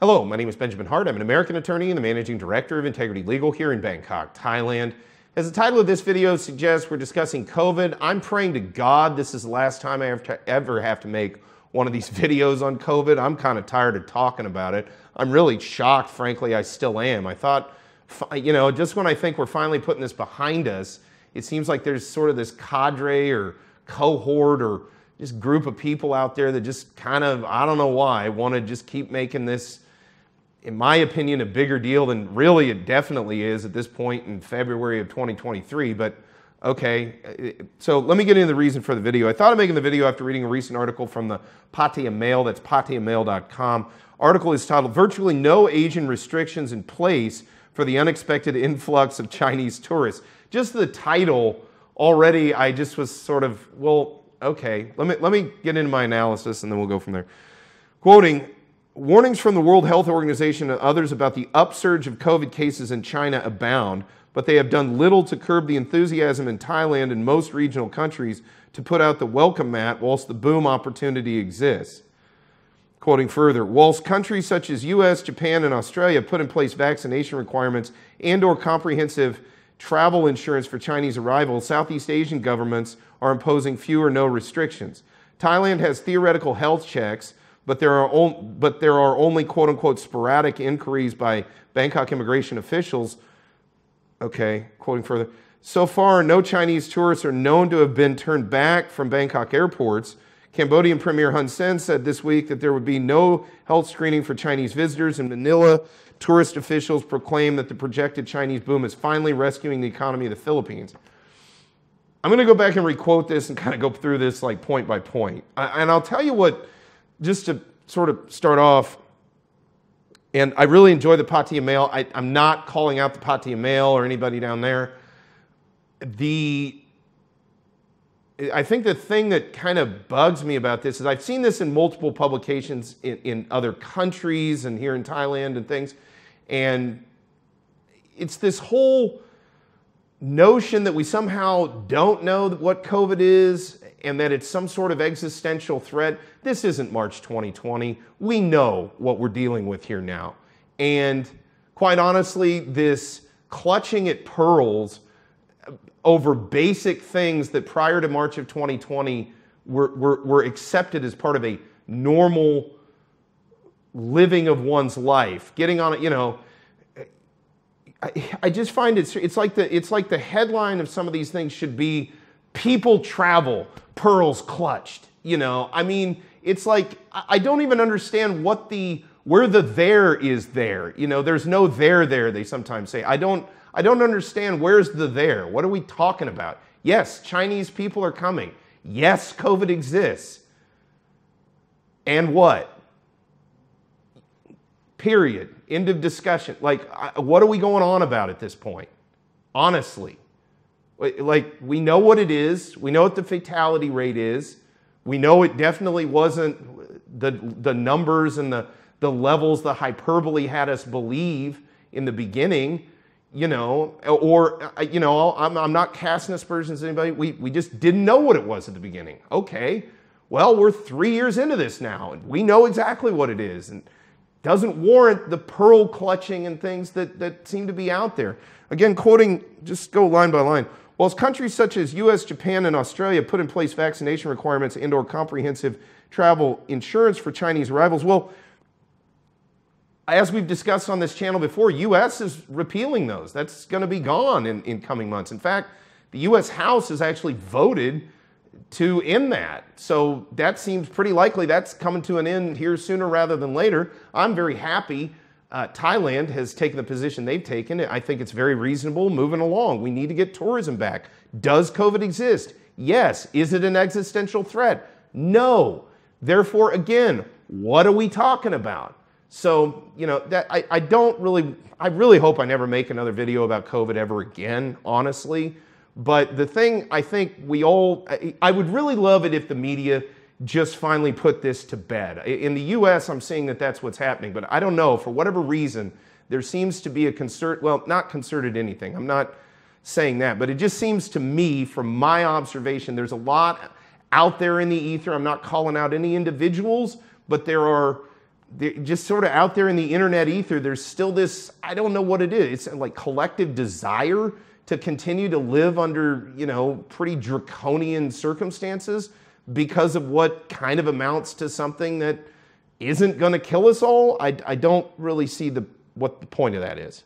Hello, my name is Benjamin Hart. I'm an American attorney and the Managing Director of Integrity Legal here in Bangkok, Thailand. As the title of this video suggests, we're discussing COVID. I'm praying to God this is the last time I ever have to make one of these videos on COVID. I'm kind of tired of talking about it. I'm really shocked, frankly, I still am. I thought, just when I think we're finally putting this behind us, it seems like there's sort of this cadre or cohort or this group of people out there that just kind of, I don't know why, want to just keep making this, in my opinion, a bigger deal than really it definitely is at this point in February of 2023. But okay, so let me get into the reason for the video. I thought of making the video after reading a recent article from the Pattaya Mail, that's pattayamail.com. Article is titled, "Virtually No Asian Restrictions in Place for the Unexpected Influx of Chinese Tourists." Just the title already, I just was sort of, well, okay, let me get into my analysis and then we'll go from there. Quoting, "Warnings from the World Health Organization and others about the upsurge of COVID cases in China abound, but they have done little to curb the enthusiasm in Thailand and most regional countries to put out the welcome mat whilst the boom opportunity exists." Quoting further, "Whilst countries such as US, Japan, and Australia put in place vaccination requirements and/or comprehensive travel insurance for Chinese arrivals, Southeast Asian governments are imposing few or no restrictions. Thailand has theoretical health checks, but there are only quote-unquote sporadic inquiries by Bangkok immigration officials." Okay, quoting further, "So far, no Chinese tourists are known to have been turned back from Bangkok airports. Cambodian Premier Hun Sen said this week that there would be no health screening for Chinese visitors. In Manila, tourist officials proclaim that the projected Chinese boom is finally rescuing the economy of the Philippines." I'm going to go back and requote this and kind of go through this like point by point. And I'll tell you what, just to sort of start off, and I really enjoy the Pattaya Mail. I'm not calling out the Pattaya Mail or anybody down there. I think the thing that kind of bugs me about this is I've seen this in multiple publications in other countries and here in Thailand and things. And it's this whole notion that we somehow don't know what COVID is and that it's some sort of existential threat. This isn't March 2020. We know what we're dealing with here now. And quite honestly, this clutching at pearls over basic things that prior to March of 2020 were accepted as part of a normal living of one's life. Getting on it, I just find it's like the headline of some of these things should be "People travel, pearls clutched." I mean, it's like I don't even understand where the there is there. There's no there, they sometimes say. I don't understand where's the there. What are we talking about? Yes, Chinese people are coming. Yes, COVID exists. And what? Period. End of discussion. Like, what are we going on about at this point? Honestly. Like, we know what it is. We know what the fatality rate is. We know it definitely wasn't the numbers and the levels the hyperbole had us believe in the beginning. I'm not casting aspersions at anybody. We just didn't know what it was at the beginning. Okay, well, we're 3 years into this now, and we know exactly what it is, and doesn't warrant the pearl clutching and things that seem to be out there. Again, quoting, just go line by line. "Whilst countries such as US, Japan, and Australia put in place vaccination requirements and/or comprehensive travel insurance for Chinese arrivals," well, as we've discussed on this channel before, US is repealing those. That's going to be gone in coming months. In fact, the US House has actually voted to end that. So that seems pretty likely that's coming to an end here sooner rather than later. I'm very happy Thailand has taken the position they've taken. I think it's very reasonable, moving along. We need to get tourism back. Does COVID exist? Yes. Is it an existential threat? No. Therefore, again, what are we talking about? So, that I really hope I never make another video about COVID ever again, honestly. But the thing I think I would really love it if the media just finally put this to bed. In the US, I'm seeing that that's what's happening, but I don't know, for whatever reason, there seems to be not concerted anything. I'm not saying that, but it just seems to me, from my observation, there's a lot out there in the ether. I'm not calling out any individuals, but there are just sort of out there in the internet ether, there's still this, I don't know what it is, it's like collective desire to continue to live under, you know, pretty draconian circumstances because of what kind of amounts to something that isn't going to kill us all. I don't really see what the point of that is.